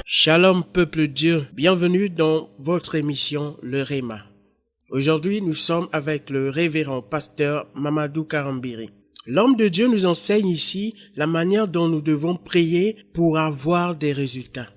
Shalom peuple Dieu, bienvenue dans votre émission Le Réma. Aujourd'hui nous sommes avec le révérend pasteur Mamadou Karambiri. L'homme de Dieu nous enseigne ici la manière dont nous devons prier pour avoir des résultats.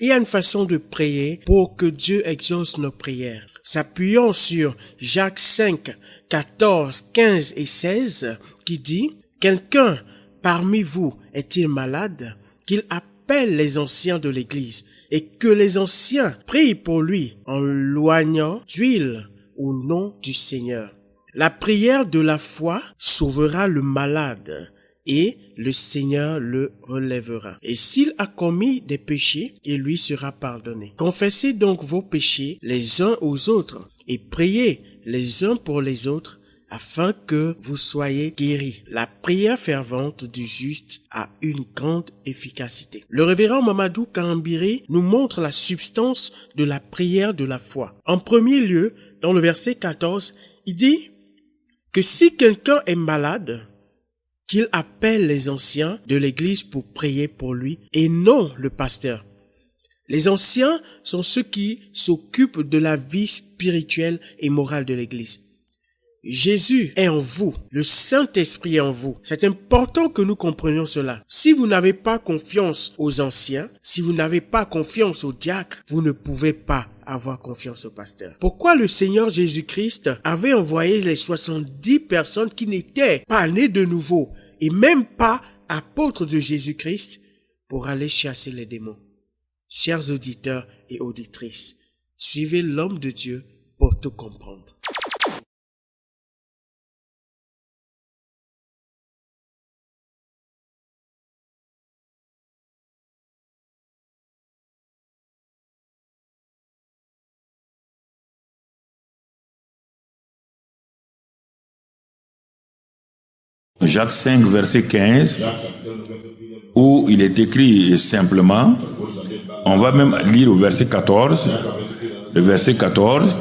Il y a une façon de prier pour que Dieu exauce nos prières. S'appuyant sur Jacques 5, 14, 15 et 16 qui dit « Quelqu'un parmi vous est-il malade ? Qu'il appelle les anciens de l'Église et que les anciens prient pour lui en loignant d'huile au nom du Seigneur. La prière de la foi sauvera le malade et le Seigneur le relèvera. Et s'il a commis des péchés, il lui sera pardonné. Confessez donc vos péchés les uns aux autres et priez les uns pour les autres afin que vous soyez guéris. La prière fervente du juste a une grande efficacité. Le révérend Mamadou Karambiri nous montre la substance de la prière de la foi. En premier lieu, dans le verset 14, il dit que si quelqu'un est malade, qu'il appelle les anciens de l'Église pour prier pour lui et non le pasteur. Les anciens sont ceux qui s'occupent de la vie spirituelle et morale de l'Église. Jésus est en vous, le Saint-Esprit est en vous. C'est important que nous comprenions cela. Si vous n'avez pas confiance aux anciens, si vous n'avez pas confiance aux diacres, vous ne pouvez pas avoir confiance au pasteur. Pourquoi le Seigneur Jésus-Christ avait envoyé les 70 personnes qui n'étaient pas nées de nouveau et même pas apôtres de Jésus-Christ pour aller chasser les démons? Chers auditeurs et auditrices, suivez l'homme de Dieu pour tout comprendre. Jacques 5, verset 15, où il est écrit simplement, on va même lire au verset 14, le verset 14,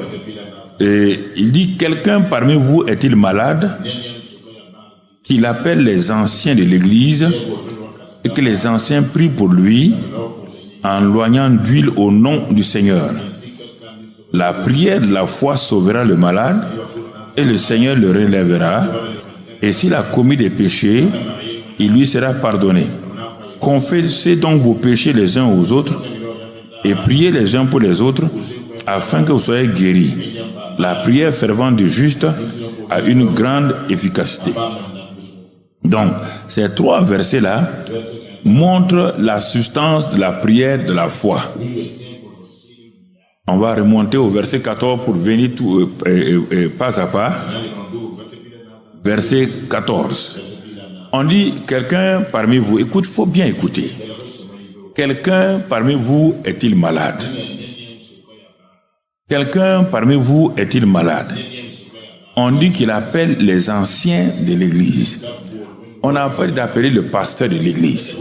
et il dit « Quelqu'un parmi vous est-il malade ? Qu'il appelle les anciens de l'Église et que les anciens prient pour lui en loignant d'huile au nom du Seigneur. La prière de la foi sauvera le malade et le Seigneur le relèvera. Et s'il a commis des péchés, il lui sera pardonné. Confessez donc vos péchés les uns aux autres et priez les uns pour les autres afin que vous soyez guéris. La prière fervente du juste a une grande efficacité. » Donc, ces trois versets-là montrent la substance de la prière de la foi. On va remonter au verset 14 pour venir pas à pas. Verset 14. On dit, quelqu'un parmi vous, écoute, il faut bien écouter. Quelqu'un parmi vous est-il malade? Quelqu'un parmi vous est-il malade? On dit qu'il appelle les anciens de l'Église. On n'a pas d'appeler le pasteur de l'Église.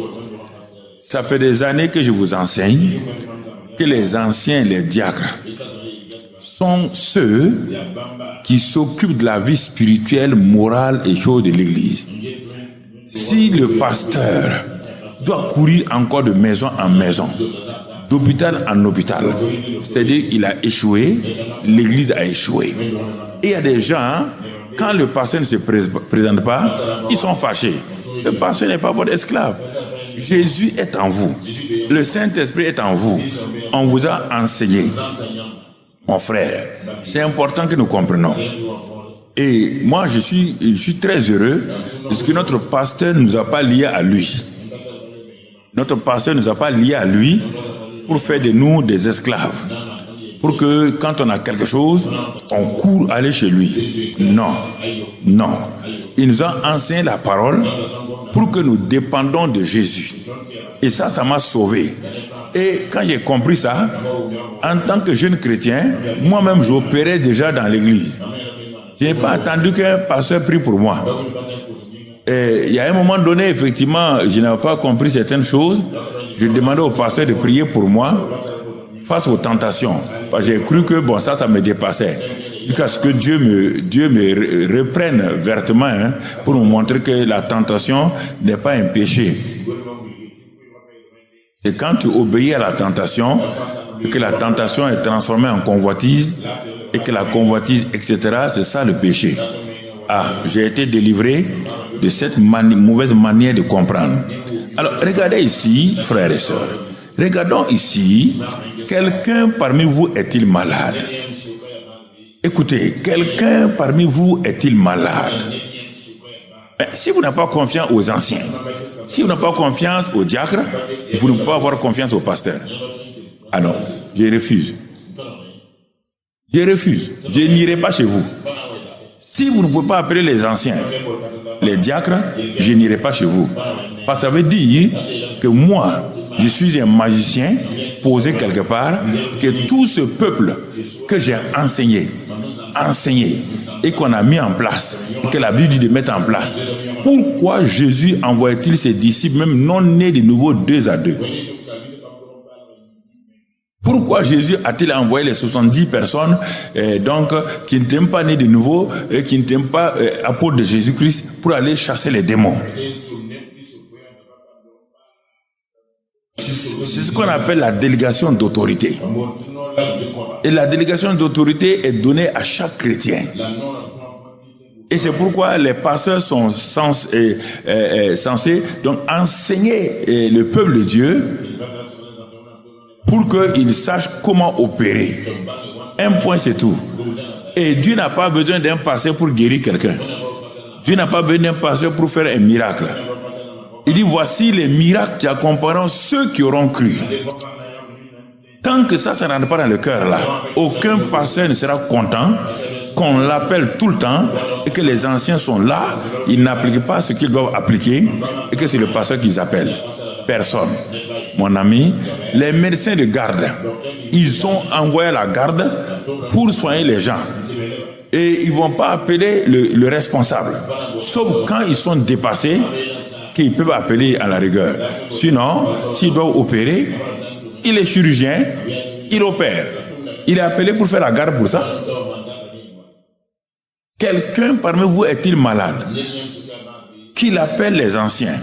Ça fait des années que je vous enseigne que les anciens, les diacres, sont ceux qui s'occupent de la vie spirituelle, morale et chose de l'Église. Si le pasteur doit courir encore de maison en maison, d'hôpital en hôpital, c'est-à-dire qu'il a échoué, l'Église a échoué. Et il y a des gens, quand le pasteur ne se présente pas, ils sont fâchés. Le pasteur n'est pas votre esclave. Jésus est en vous. Le Saint-Esprit est en vous. On vous a enseigné. Mon frère, c'est important que nous comprenions. Et moi, je suis très heureux parce que notre pasteur ne nous a pas liés à lui. Notre pasteur ne nous a pas liés à lui pour faire de nous des esclaves. Pour que quand on a quelque chose, on court aller chez lui. Non, non. Il nous a enseigné la parole pour que nous dépendons de Jésus. Et ça m'a sauvé. Et quand j'ai compris ça, en tant que jeune chrétien, moi-même j'opérais déjà dans l'église. Je n'ai pas attendu qu'un pasteur prie pour moi. Et il y a un moment donné, effectivement, je n'avais pas compris certaines choses. Je demandais au pasteur de prier pour moi face aux tentations. Parce que j'ai cru que ça me dépassait. Jusqu'à ce que Dieu me reprenne vertement pour me montrer que la tentation n'est pas un péché. C'est quand tu obéis à la tentation, et que la tentation est transformée en convoitise, et que la convoitise, etc., c'est ça le péché. Ah, j'ai été délivré de cette mauvaise manière de comprendre. Alors, regardez ici, frères et sœurs. Regardons ici, quelqu'un parmi vous est-il malade? Écoutez, quelqu'un parmi vous est-il malade? Si vous n'avez pas confiance aux anciens, si vous n'avez pas confiance aux diacres, vous ne pouvez pas avoir confiance au pasteur. Alors, je refuse. Je refuse. Je n'irai pas chez vous. Si vous ne pouvez pas appeler les anciens, les diacres, je n'irai pas chez vous. Parce que ça veut dire que moi, je suis un magicien posé quelque part, que tout ce peuple que j'ai enseigné, et qu'on a mis en place, et que la Bible dit de mettre en place. Pourquoi Jésus envoie-t-il ses disciples, même non nés de nouveau, 2 à 2? Pourquoi Jésus a-t-il envoyé les 70 personnes qui n'étaient pas nés de nouveau et qui n'étaient pas apôtres de Jésus-Christ pour aller chasser les démons? C'est ce qu'on appelle la délégation d'autorité. Et la délégation d'autorité est donnée à chaque chrétien. Et c'est pourquoi les pasteurs sont censés donc enseigner le peuple de Dieu pour qu'ils sachent comment opérer. Un point, c'est tout. Et Dieu n'a pas besoin d'un pasteur pour guérir quelqu'un. Dieu n'a pas besoin d'un pasteur pour faire un miracle. Il dit, voici les miracles qui accompagneront ceux qui auront cru. Tant que ça ne rentre pas dans le cœur là, aucun pasteur ne sera content qu'on l'appelle tout le temps et que les anciens sont là, ils n'appliquent pas ce qu'ils doivent appliquer et que c'est le pasteur qu'ils appellent. Personne. Mon ami, les médecins de garde, ils ont envoyé la garde pour soigner les gens. Et ils ne vont pas appeler le responsable. Sauf quand ils sont dépassés, qu'ils peuvent appeler à la rigueur. Sinon, s'ils doivent opérer, il est chirurgien, il opère. Il est appelé pour faire la garde pour ça. Quelqu'un parmi vous est-il malade? Qu'il appelle les anciens.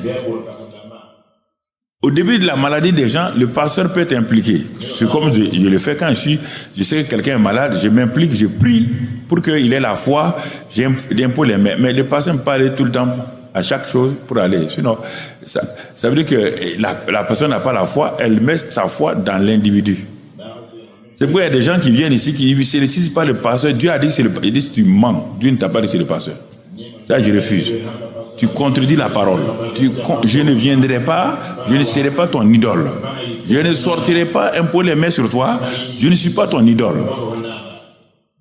Au début de la maladie des gens, le pasteur peut être impliqué. C'est comme je le fais quand je sais que quelqu'un est malade, je m'implique, je prie pour qu'il ait la foi, j'impose les mains. Mais le pasteur me parle tout le temps à chaque chose pour aller. Sinon, ça veut dire que la personne n'a pas la foi, elle met sa foi dans l'individu. C'est pourquoi il y a des gens qui viennent ici qui disent, si ce n'est pas le pasteur, Dieu a dit que c'est le pasteur. Ils disent, tu mens. Dieu ne t'a pas dit que c'est le pasteur. Ça, je refuse. Tu contredis la parole. Je ne viendrai pas, je ne serai pas ton idole. Je ne sortirai pas imposer les mains sur toi, je ne suis pas ton idole.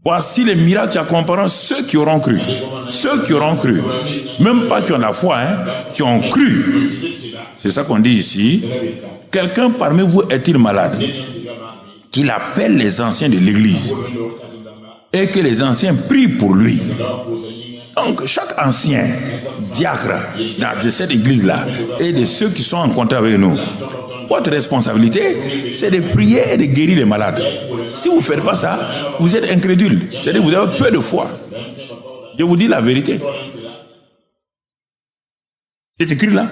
Voici les miracles qui accompagneront ceux qui auront cru. Ceux qui auront cru. Même pas qui ont la foi, qui ont cru. C'est ça qu'on dit ici. Quelqu'un parmi vous est-il malade? Qu'il appelle les anciens de l'église. Et que les anciens prient pour lui. Donc, chaque ancien diacre de cette église-là et de ceux qui sont en contact avec nous, votre responsabilité, c'est de prier et de guérir les malades. Si vous ne faites pas ça, vous êtes incrédule. C'est-à-dire que vous avez peu de foi. Je vous dis la vérité. C'est écrit là.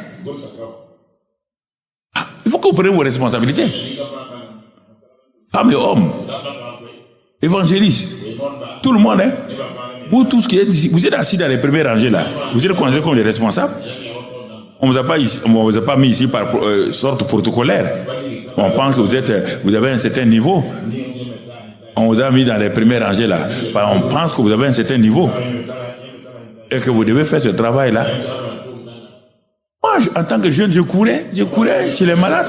Il faut que vous preniez vos responsabilités. Femmes et hommes, évangélistes, tout le monde, vous tous qui êtes ici, vous êtes assis dans les premières rangées là, vous êtes considérés comme des responsables. On ne vous a pas mis ici par sorte protocolaire. On pense que vous avez un certain niveau. On vous a mis dans les premières rangées là. On pense que vous avez un certain niveau et que vous devez faire ce travail là. Moi, en tant que jeune, je courais chez les malades.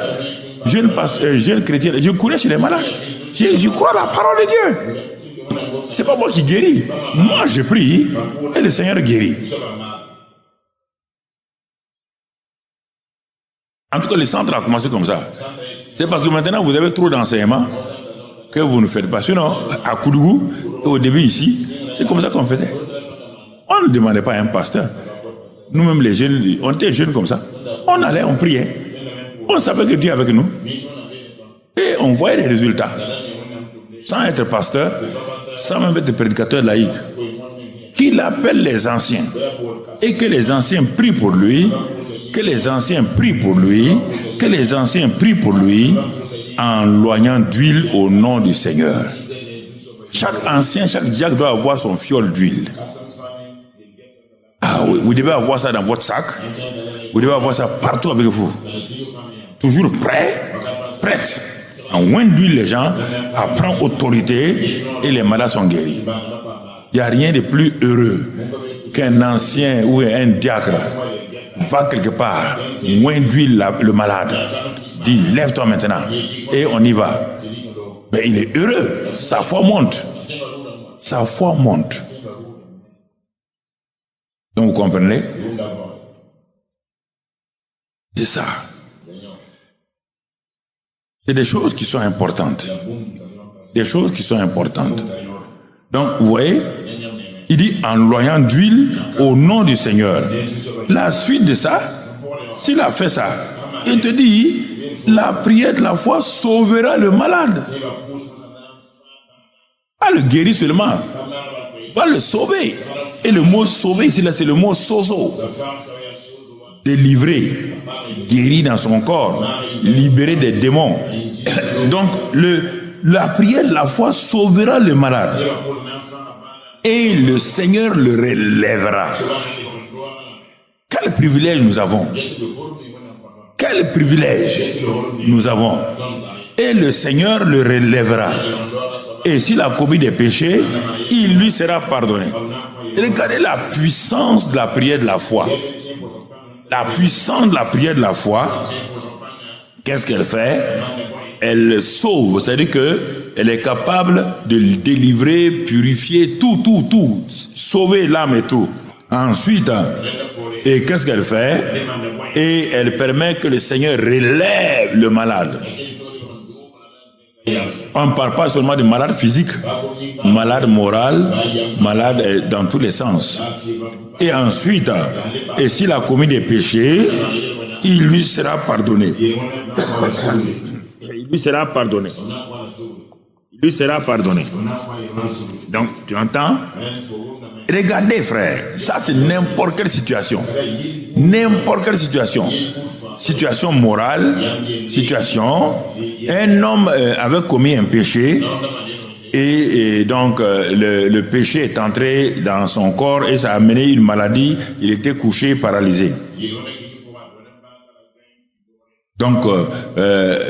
Jeune chrétien, je courais chez les malades. Je crois à la parole de Dieu. C'est pas moi qui guéris. Moi, je prie et le Seigneur guérit. En tout cas, le centre a commencé comme ça. C'est parce que maintenant, vous avez trop d'enseignements que vous ne faites pas. Sinon, à Koudougou, au début ici, c'est comme ça qu'on faisait. On ne demandait pas à un pasteur. Nous-mêmes, les jeunes, on était jeunes comme ça. On allait, on priait. On savait que Dieu est avec nous. Et on voyait les résultats. Sans être pasteur, sans même être prédicateur laïque. Qu'il appelle les anciens. Et que les anciens prient pour lui. que les anciens prient pour lui, en loignant d'huile au nom du Seigneur. Chaque ancien, chaque diacre doit avoir son fiole d'huile. Ah oui, vous devez avoir ça dans votre sac. Vous devez avoir ça partout avec vous. Toujours prête. En loin d'huile, les gens prennent autorité et les malades sont guéris. Il n'y a rien de plus heureux qu'un ancien ou un diacre va quelque part, loin d'huile le malade. Dit, lève-toi maintenant. Et on y va. Mais il est heureux. Sa foi monte. Donc vous comprenez? C'est ça. C'est des choses qui sont importantes. Donc vous voyez, il dit en loignant d'huile au nom du Seigneur. La suite de ça, s'il a fait ça, il te dit, la prière de la foi sauvera le malade. Pas le guérir seulement, va le sauver. Et le mot sauver ici, là, c'est le mot sozo. Délivrer, guérir dans son corps, libérer des démons. Donc, la prière de la foi sauvera le malade. Et le Seigneur le relèvera. Quel privilège nous avons. Et le Seigneur le relèvera. Et s'il a commis des péchés, il lui sera pardonné. Regardez la puissance de la prière de la foi. Qu'est-ce qu'elle fait? Elle sauve, c'est-à-dire qu'elle est capable de délivrer, purifier, tout, sauver l'âme et tout. Ensuite, et qu'est-ce qu'elle fait? Et elle permet que le Seigneur relève le malade. On ne parle pas seulement de malade physique, malade moral, malade dans tous les sens. Et ensuite, et s'il a commis des péchés, il lui sera pardonné. Donc, tu entends? Regardez, frère, ça c'est n'importe quelle situation. Situation morale, un homme avait commis un péché et donc le péché est entré dans son corps et ça a amené une maladie, il était couché, paralysé. Donc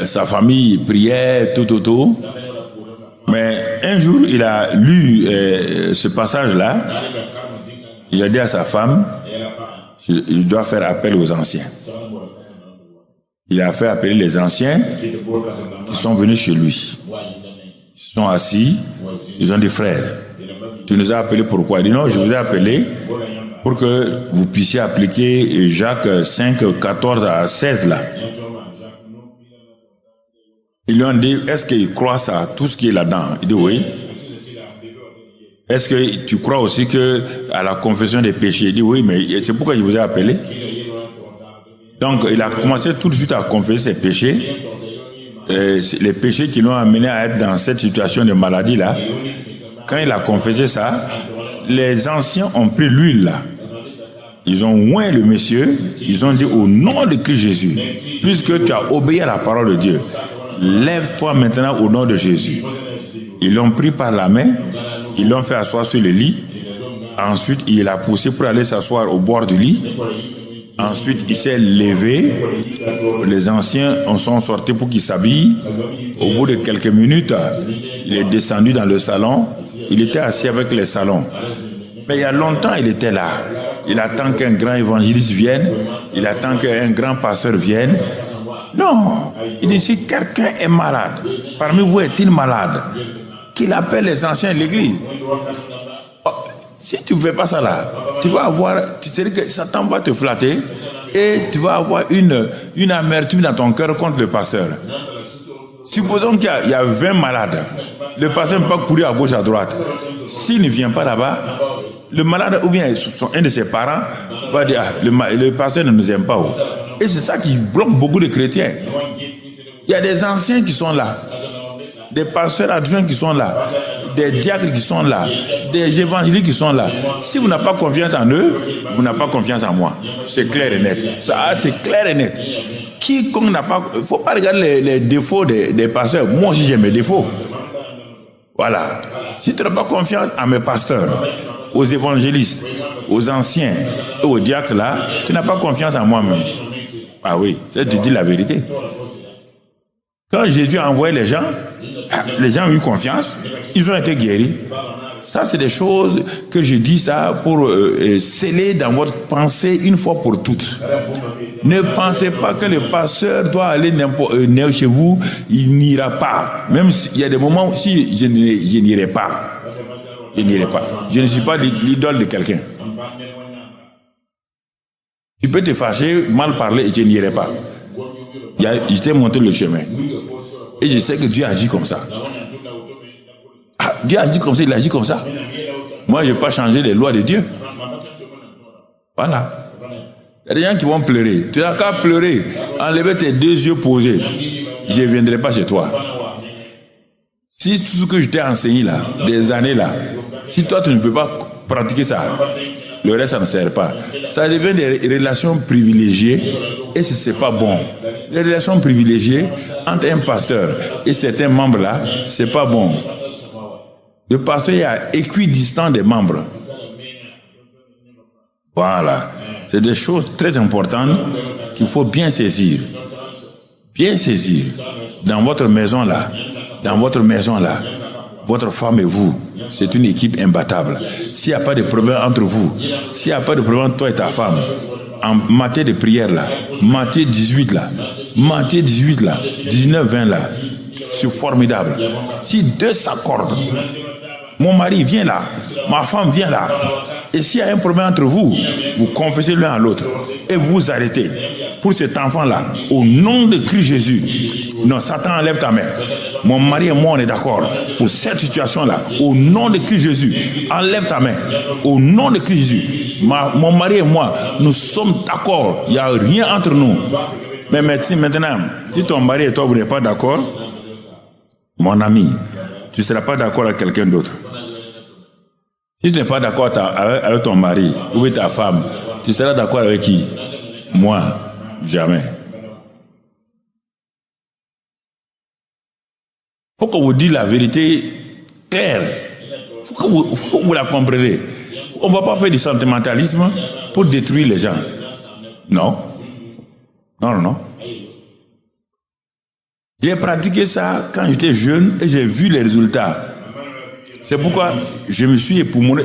sa famille priait, tout. Mais un jour, il a lu ce passage-là, il a dit à sa femme, il doit faire appel aux anciens. Il a fait appeler les anciens qui sont venus chez lui. Ils sont assis, ils ont dit, frère, tu nous as appelés pourquoi? Il dit, non, je vous ai appelé pour que vous puissiez appliquer Jacques 5, 14 à 16 là. Ils lui ont dit, est-ce qu'il croit ça, tout ce qui est là-dedans? Il dit, oui. Est-ce que tu crois aussi à la confession des péchés? Il dit, oui, mais c'est pourquoi je vous ai appelé. Donc, il a commencé tout de suite à confesser ses péchés, les péchés qui l'ont amené à être dans cette situation de maladie-là. Quand il a confessé ça, les anciens ont pris l'huile là. Ils ont oint le monsieur, ils ont dit au nom de Christ Jésus, puisque tu as obéi à la parole de Dieu, lève-toi maintenant au nom de Jésus. Ils l'ont pris par la main, ils l'ont fait asseoir sur le lit. Ensuite, il l'a poussé pour aller s'asseoir au bord du lit. Ensuite, il s'est levé. Les anciens en sont sortis pour qu'il s'habille. Au bout de quelques minutes, il est descendu dans le salon. Il était assis avec les salons. Mais il y a longtemps, il était là. Il attend qu'un grand évangéliste vienne. Il attend qu'un grand pasteur vienne. Non. Il dit, si quelqu'un est malade, parmi vous est-il malade, qu'il appelle les anciens de l'église. Si tu ne fais pas ça là, tu vas avoir, c'est-à-dire que Satan va te flatter et tu vas avoir une amertume dans ton cœur contre le pasteur. Supposons qu'il y a 20 malades. Le pasteur ne peut pas courir à gauche, à droite. S'il ne vient pas là-bas, le malade ou bien un de ses parents va dire, le pasteur ne nous aime pas. Et c'est ça qui bloque beaucoup de chrétiens. Il y a des anciens qui sont là, des pasteurs adjoints qui sont là. des diacres qui sont là, des évangélistes qui sont là. Si vous n'avez pas confiance en eux, vous n'avez pas confiance en moi. C'est clair et net. Ça, c'est clair et net. Quiconque n'a pas... Il ne faut pas regarder les défauts des pasteurs. Moi aussi, j'ai mes défauts. Voilà. Si tu n'as pas confiance en mes pasteurs, aux évangélistes, aux anciens et aux diacres là, tu n'as pas confiance en moi-même. Ah oui, je te dis la vérité. Quand Jésus a envoyé les gens ont eu confiance, ils ont été guéris. Ça, c'est des choses que je dis ça pour sceller dans votre pensée une fois pour toutes. Ne pensez pas que le pasteur doit aller chez vous, il n'ira pas. Même s'il y a des moments où si je n'irai pas. Je n'irai pas. Je ne suis pas l'idole de quelqu'un. Tu peux te fâcher, mal parler et je n'irai pas. Je t'ai montré le chemin. Et je sais que Dieu agit comme ça. Ah, Dieu agit comme ça, il agit comme ça. Moi, je ne vais pas changer les lois de Dieu. Voilà. Il y a des gens qui vont pleurer. Tu n'as qu'à pleurer, enlever tes deux yeux posés. Je ne viendrai pas chez toi. Si tout ce que je t'ai enseigné là, des années là, si toi tu ne peux pas pratiquer ça, le reste ça ne sert pas. Ça devient des relations privilégiées et ce n'est pas bon. Les relations privilégiées entre un pasteur et certains membres là, ce n'est pas bon. Le pasteur est équidistant des membres. Voilà. C'est des choses très importantes qu'il faut bien saisir. Bien saisir. Dans votre maison là, votre femme et vous, c'est une équipe imbattable. S'il n'y a pas de problème entre vous, s'il n'y a pas de problème entre toi et ta femme, en matière de prière là, Matthieu 18 là, 19, 20 là, c'est formidable. Si deux s'accordent, mon mari vient là, ma femme vient là, et s'il y a un problème entre vous, vous confessez l'un à l'autre et vous arrêtez. Pour cet enfant-là, au nom de Christ Jésus, non, Satan, enlève ta main. Mon mari et moi, on est d'accord. Pour cette situation-là, au nom de Christ Jésus, enlève ta main. Au nom de Christ Jésus, mon mari et moi, nous sommes d'accord. Il n'y a rien entre nous. Mais maintenant, si ton mari et toi, vous n'êtes pas d'accord, mon ami, tu ne seras pas d'accord avec quelqu'un d'autre. Si tu n'es pas d'accord avec ton mari ou avec ta femme, tu seras d'accord avec qui? Moi, jamais. Il faut qu'on vous dise la vérité claire. Il faut que vous la compreniez. On ne va pas faire du sentimentalisme pour détruire les gens. Non. Non. J'ai pratiqué ça quand j'étais jeune et j'ai vu les résultats. C'est pourquoi je me suis époumoné.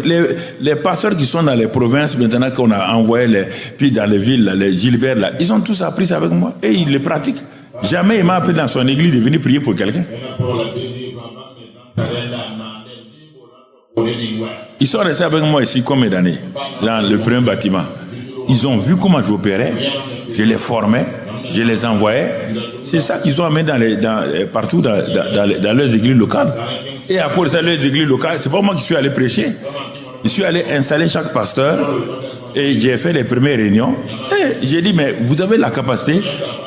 Les pasteurs qui sont dans les provinces, maintenant qu'on a envoyé, puis dans les villes, les Gilbert, là, ils ont tous appris ça avec moi et ils les pratiquent. Jamais il m'a appelé dans son église de venir prier pour quelqu'un. Ils sont restés avec moi ici combien d'années? Dans le premier bâtiment. Ils ont vu comment j'opérais, je les formais, je les envoyais. C'est ça qu'ils ont amené partout dans leurs églises locales. Et à cause de ça, leurs églises locales, c'est pas moi qui suis allé prêcher. Je suis allé installer chaque pasteur et j'ai fait les premières réunions. Et j'ai dit, mais vous avez la capacité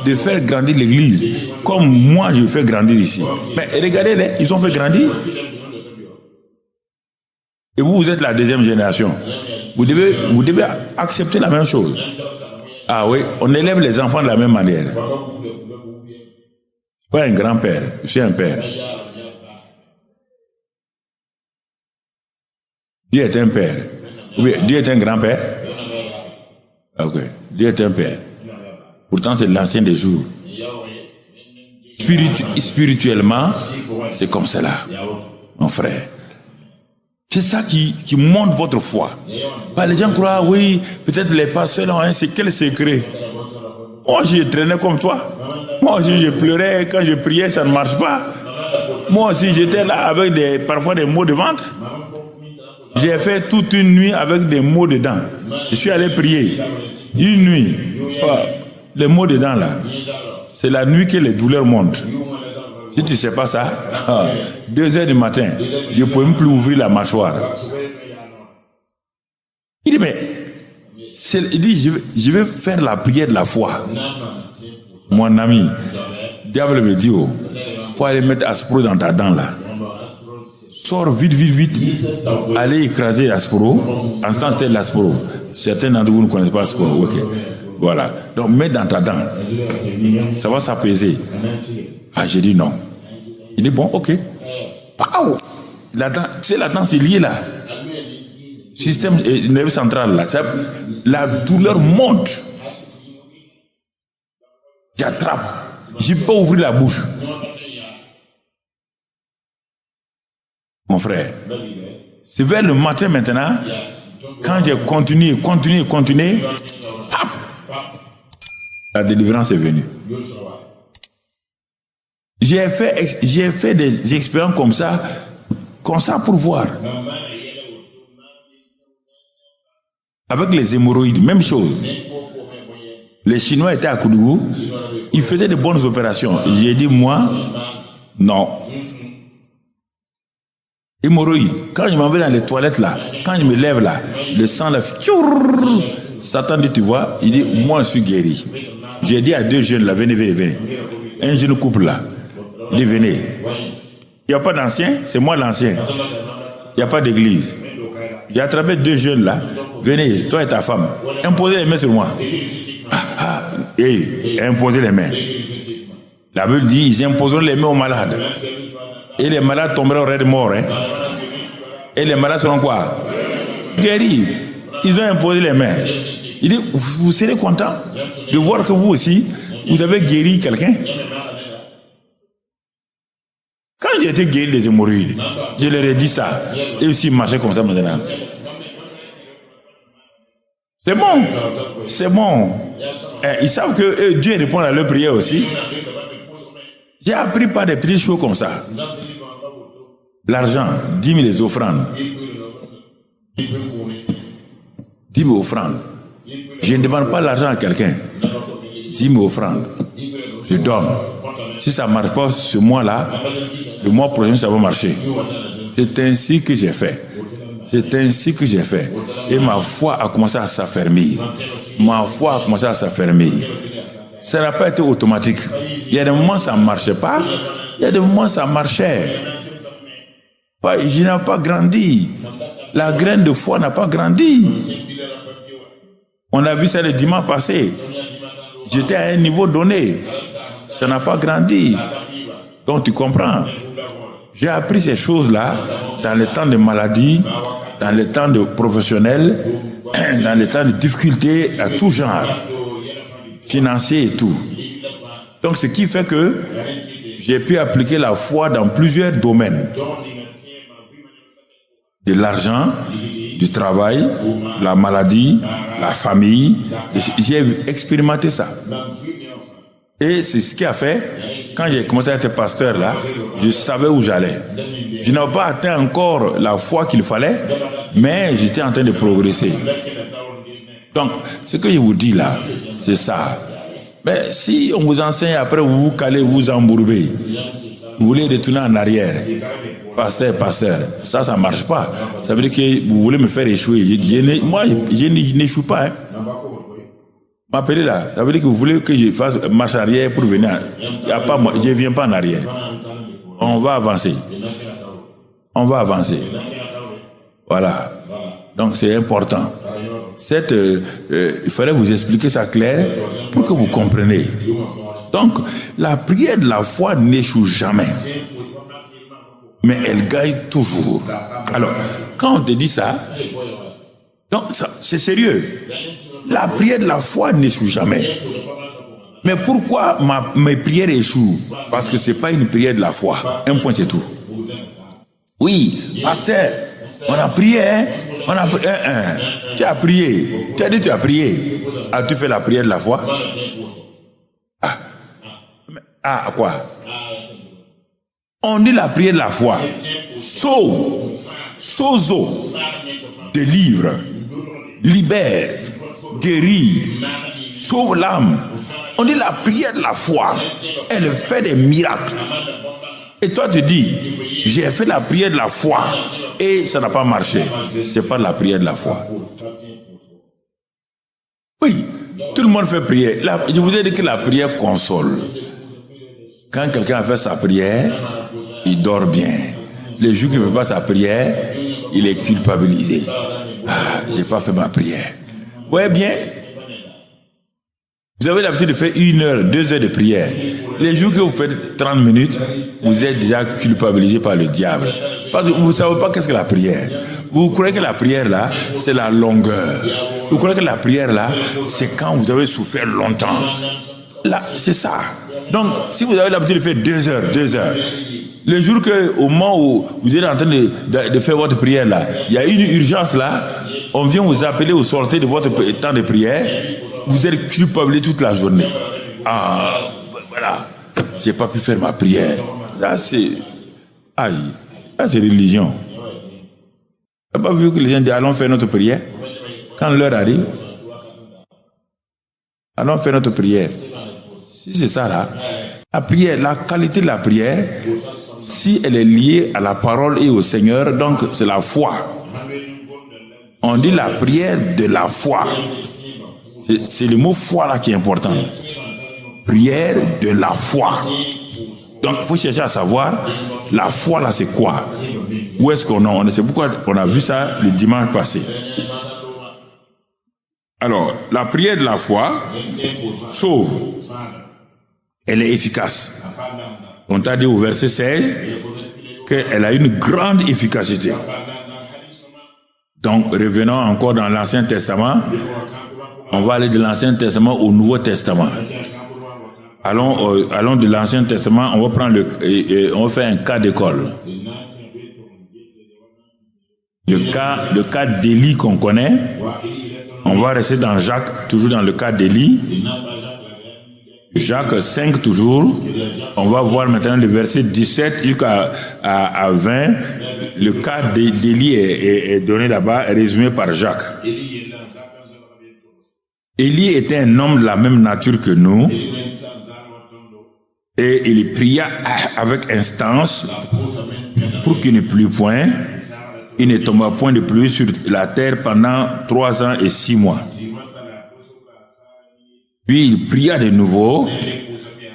de faire grandir l'église comme moi je fais grandir ici. Mais regardez-les, ils ont fait grandir. Et vous êtes la deuxième génération. Vous devez accepter la même chose. Ah oui, on élève les enfants de la même manière. Je ne suis pas un grand-père, je suis un père. Dieu est un père. Oui, Dieu est un grand-père. Ok, Dieu est un père. Pourtant, c'est l'ancien des jours. Spirituellement, c'est comme cela, mon frère. C'est ça qui montre votre foi. Les gens croient, oui, peut-être les pasteurs ont un quel secret. Moi, je traînais comme toi. Moi aussi, je pleurais quand je priais, ça ne marche pas. Moi aussi, j'étais là avec parfois des maux de ventre. J'ai fait toute une nuit avec des maux de dents. Je suis allé prier. Une nuit. Les maux de dents là. C'est la nuit que les douleurs montent. Si tu ne sais pas ça, 2 heures du matin, je ne pouvais même plus ouvrir la mâchoire. Il dit, mais je vais faire la prière de la foi. Mon ami, diable me dit, il faut aller mettre aspro dans ta dent là. sors vite, allez écraser l'Asporo. En ce temps, c'était l'Asporo. Certains d'entre vous ne connaissent pas l'Asporo. Ok. Voilà. Donc, mets dans ta dent. Ça va s'apaiser. Ah, j'ai dit non. Il dit bon, ok. Pow! La dent, tu sais, la dent, c'est lié là. Système nerveux central là. La douleur monte. J'attrape. Je ne peux pas ouvrir la bouche. Mon frère, c'est vers le matin maintenant, quand j'ai continué, hop, la délivrance est venue. J'ai fait des expériences comme ça pour voir. Avec les hémorroïdes, même chose. Les Chinois étaient à Koudougou, ils faisaient de bonnes opérations. J'ai dit, moi, non. Hémorroïdes, quand je m'en vais dans les toilettes là, quand je me lève là, le sang là, Satan dit, tu vois, il dit, moi je suis guéri. J'ai dit à deux jeunes là, venez. Un jeune couple là, il dit, venez. Il n'y a pas d'ancien, c'est moi l'ancien. Il n'y a pas d'église. J'ai attrapé deux jeunes là, venez, toi et ta femme, imposez les mains sur moi. Et imposez les mains. La Bible dit, ils imposeront les mains aux malades. Et les malades tomberont au raid mort. Hein? Et les malades seront quoi? Guéris. Ils ont imposé les mains. Il dit, vous serez content de voir que vous aussi, vous avez guéri quelqu'un. Quand j'ai été guéri des hémorroïdes, je leur ai dit ça. Et aussi, ils marchaient comme ça maintenant. C'est bon. Ils savent que Dieu répond à leurs prières aussi. J'ai appris par des petites choses comme ça. L'argent, 10 000 les offrandes. 10 000 offrandes. Je ne demande pas l'argent à quelqu'un. 10 000 offrandes. Je donne. Si ça ne marche pas ce mois-là, le mois prochain, ça va marcher. C'est ainsi que j'ai fait. Et ma foi a commencé à s'affermir. Ça n'a pas été automatique. Il y a des moments ça ne marchait pas. Il y a des moments ça marchait. Je n'ai pas grandi. La graine de foi n'a pas grandi. On a vu ça le dimanche passé. J'étais à un niveau donné. Ça n'a pas grandi. Donc tu comprends. J'ai appris ces choses-là dans les temps de maladie, dans les temps de professionnels, dans les temps de difficultés à tout genre, financier et tout. Donc ce qui fait que j'ai pu appliquer la foi dans plusieurs domaines. De l'argent, du travail, la maladie, la famille. J'ai expérimenté ça. Et c'est ce qui a fait, quand j'ai commencé à être pasteur là, je savais où j'allais. Je n'avais pas atteint encore la foi qu'il fallait, mais j'étais en train de progresser. Donc, ce que je vous dis là, c'est ça. Mais si on vous enseigne, après vous vous calez, vous embourbez, vous voulez retourner en arrière, pasteur, ça ne marche pas. Ça veut dire que vous voulez me faire échouer. Moi, je n'échoue pas. Hein. M'appeler là, ça veut dire que vous voulez que je fasse marche arrière pour venir. Y a pas, je ne viens pas en arrière. On va avancer. Voilà. Donc c'est important. Il fallait vous expliquer ça clair pour que vous compreniez. Donc la prière de la foi n'échoue jamais. Mais elle gagne toujours. Alors, quand on te dit ça, donc c'est sérieux. La prière de la foi n'échoue jamais. Mais pourquoi mes prières échouent? Parce que ce n'est pas une prière de la foi. Un point, c'est tout. Oui, pasteur, on a prié, hein? Tu as prié. Tu as dit tu as prié. As-tu fait la prière de la foi? Quoi? On dit la prière de la foi. Sozo, délivre, libère, guérit, sauve l'âme. On dit la prière de la foi. Elle fait des miracles. Et toi tu dis, j'ai fait la prière de la foi et ça n'a pas marché. C'est pas la prière de la foi. Oui, tout le monde fait prière. Je vous ai dit que la prière console. Quand quelqu'un a fait sa prière, il dort bien. Les jours qu'il ne fait pas sa prière, il est culpabilisé. Ah, j'ai pas fait ma prière. Vous voyez bien? Vous avez l'habitude de faire 1 heure, 2 heures de prière. Les jours que vous faites 30 minutes, vous êtes déjà culpabilisé par le diable. Parce que vous ne savez pas qu'est-ce que la prière. Vous croyez que la prière là, c'est la longueur. Vous croyez que la prière là, c'est quand vous avez souffert longtemps. Là, c'est ça. Donc, si vous avez l'habitude de faire 2 heures, 2 heures, le jour que, au moment où vous êtes en train de faire votre prière là, il y a une urgence là, on vient vous appeler au sortir de votre temps de prière, vous êtes culpabilisé toute la journée. Ah, voilà, j'ai pas pu faire ma prière. Ça c'est, aïe, ça c'est religion. Tu n'as pas vu que les gens disent allons faire notre prière? Quand l'heure arrive, allons faire notre prière. Si c'est ça là, la prière, la qualité de la prière, si elle est liée à la parole et au Seigneur, donc c'est la foi. On dit la prière de la foi. C'est le mot foi là qui est important. Prière de la foi. Donc il faut chercher à savoir la foi là c'est quoi. Où est-ce qu'on en est? C'est pourquoi on a vu ça le dimanche passé. Alors, la prière de la foi sauve. Elle est efficace. On t'a dit au verset 16 qu'elle a une grande efficacité. Donc, revenons encore dans l'Ancien Testament. On va aller de l'Ancien Testament au Nouveau Testament. Allons de l'Ancien Testament, on va prendre on va faire un cas d'école. Le cas d'Élie qu'on connaît, on va rester dans Jacques, toujours dans le cas d'Élie. Jacques 5 toujours. On va voir maintenant le verset 17 jusqu'à 20. Le cas d'Élie est donné là-bas, résumé par Jacques. Élie était un homme de la même nature que nous. Et il pria avec instance pour qu'il ne plût point. Il ne tomba point de pluie sur la terre pendant 3 ans et 6 mois. Puis il pria de nouveau,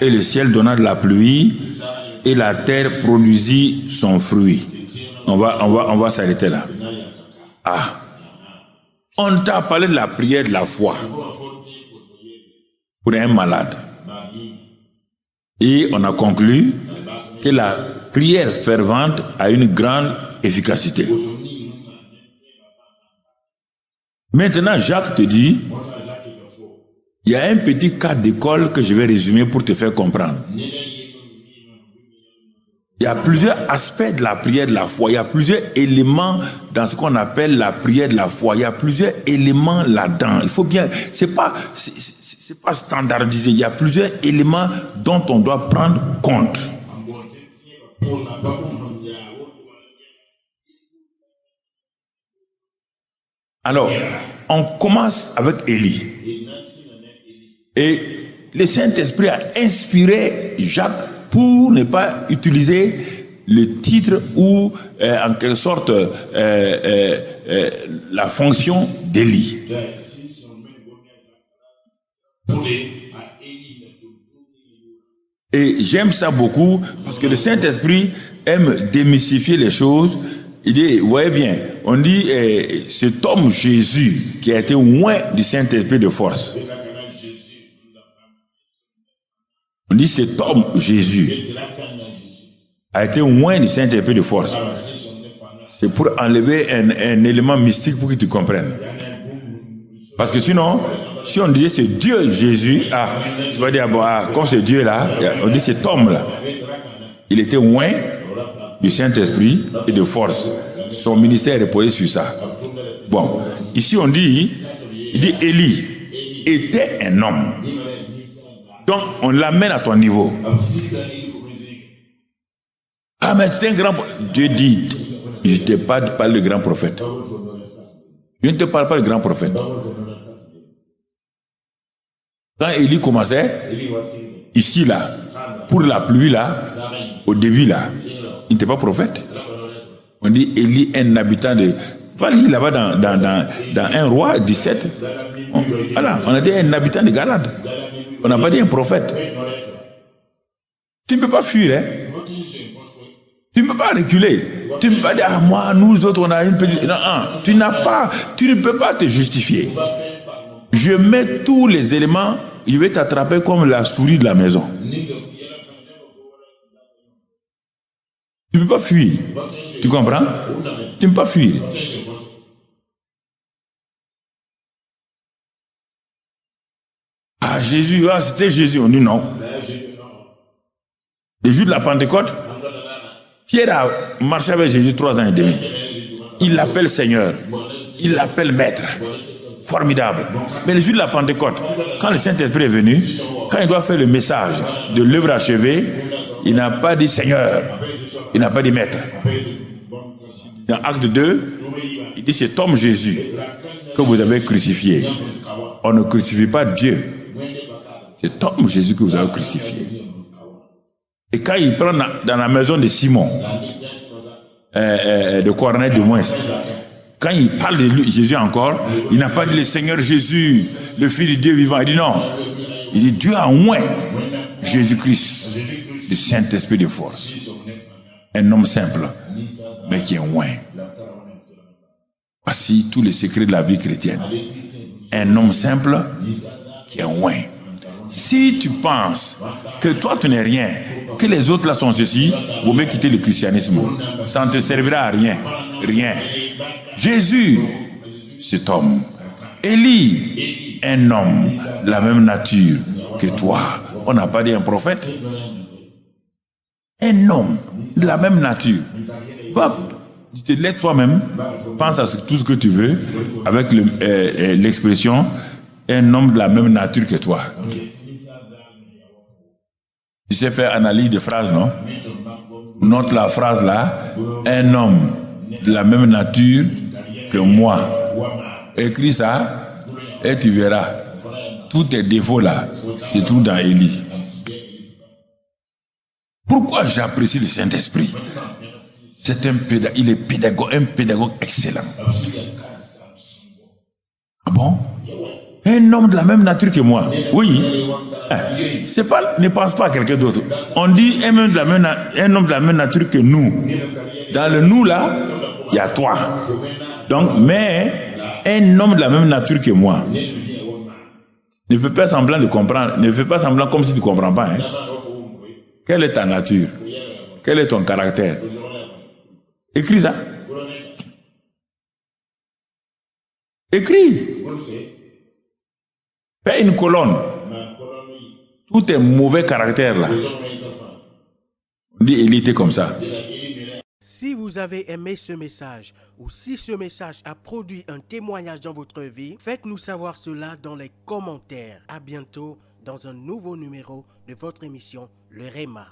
et le ciel donna de la pluie, et la terre produisit son fruit. On va s'arrêter là. Ah. On t'a parlé de la prière de la foi pour un malade. Et on a conclu que la prière fervente a une grande efficacité. Maintenant, Jacques te dit, il y a un petit cas d'école que je vais résumer pour te faire comprendre. Il y a plusieurs aspects de la prière de la foi. Il y a plusieurs éléments dans ce qu'on appelle la prière de la foi. Il y a plusieurs éléments là-dedans. Il faut bien, c'est pas standardisé. Il y a plusieurs éléments dont on doit prendre compte. Alors, on commence avec Élie. Et le Saint-Esprit a inspiré Jacques pour ne pas utiliser le titre ou en quelque sorte la fonction d'Élie. Et j'aime ça beaucoup parce que le Saint-Esprit aime démystifier les choses. Il dit, vous voyez bien, on dit cet homme Jésus qui a été oint du Saint-Esprit de force. On dit cet homme Jésus a été oint du Saint-Esprit de force. C'est pour enlever un élément mystique pour que tu comprennes. Parce que sinon, si on disait c'est Dieu Jésus, tu vas dire, comme c'est Dieu là, on dit cet homme là, il était oint du Saint-Esprit et de force. Son ministère est reposé sur ça. Bon, ici on dit, Élie était un homme. Donc on l'amène à ton niveau. Ah mais c'est un grand prophète. Dieu dit, je ne t'ai pas parlé de grand prophète. Je ne te parle pas de grand prophète. Quand Élie commençait, ici là, pour la pluie là, au début là, il n'était pas prophète. On dit Élie, un habitant de... Va lire là-bas dans 1 Roi 17. Voilà, on a dit un habitant de Galade. On n'a pas dit un prophète. Tu ne peux pas fuir, hein? Tu ne peux pas reculer. Tu ne peux pas dire, ah, moi, nous autres, on a une petite... Non, tu ne peux pas te justifier. Je mets tous les éléments, il va t'attraper comme la souris de la maison. Tu ne peux pas fuir. Tu comprends? Tu ne peux pas fuir. Ah, Jésus, ah, c'était Jésus. On dit non. Le jour de la Pentecôte, Pierre a marché avec Jésus 3 ans et demi. Il l'appelle Seigneur. Il l'appelle Maître. Formidable. Mais le jour de la Pentecôte, quand le Saint-Esprit est venu, quand il doit faire le message de l'œuvre achevée, il n'a pas dit Seigneur. Il n'a pas dit Maître. Dans Acte 2, il dit cet homme Jésus que vous avez crucifié. On ne crucifie pas Dieu. Cet homme Jésus que vous avez crucifié. Et quand il prend dans la maison de Simon, de Corneille de moins, quand il parle de lui, Jésus encore, il n'a pas dit le Seigneur Jésus, le Fils de Dieu vivant. Il dit non. Il dit Dieu a oint Jésus-Christ, le Saint-Esprit de force. Un homme simple, mais qui est oint. Voici tous les secrets de la vie chrétienne. Un homme simple qui est oint. Si tu penses que toi tu n'es rien, que les autres là sont ceci, vaut mieux quitter le christianisme. Ça ne te servira à rien. Rien. Jésus, cet homme. Élie, un homme, la même nature que toi. On n'a pas dit un prophète. Un homme, de la même nature. Va, tu te laisses toi-même, pense à tout ce que tu veux, avec l'expression un homme de la même nature que toi. Tu sais faire analyse de phrases, non? Note la phrase là, un homme de la même nature que moi. Écris ça et tu verras. Tous tes défauts là se trouvent dans Élie. Pourquoi j'apprécie le Saint-Esprit? C'est il est un pédagogue excellent. Ah bon? Un homme de la même nature que moi. Oui. C'est pas, ne pense pas à quelqu'un d'autre. On dit un homme de la même nature que nous. Dans le nous là, il y a toi. Donc, mais un homme de la même nature que moi. Ne fais pas semblant de comprendre. Ne fais pas semblant comme si tu ne comprends pas. Hein. Quelle est ta nature? Quel est ton caractère? Écris ça. Écris. Fais une colonne. Tous tes mauvais caractères là. On dit Élie était comme ça. Si vous avez aimé ce message ou si ce message a produit un témoignage dans votre vie, faites-nous savoir cela dans les commentaires. À bientôt dans un nouveau numéro de votre émission Le Réma.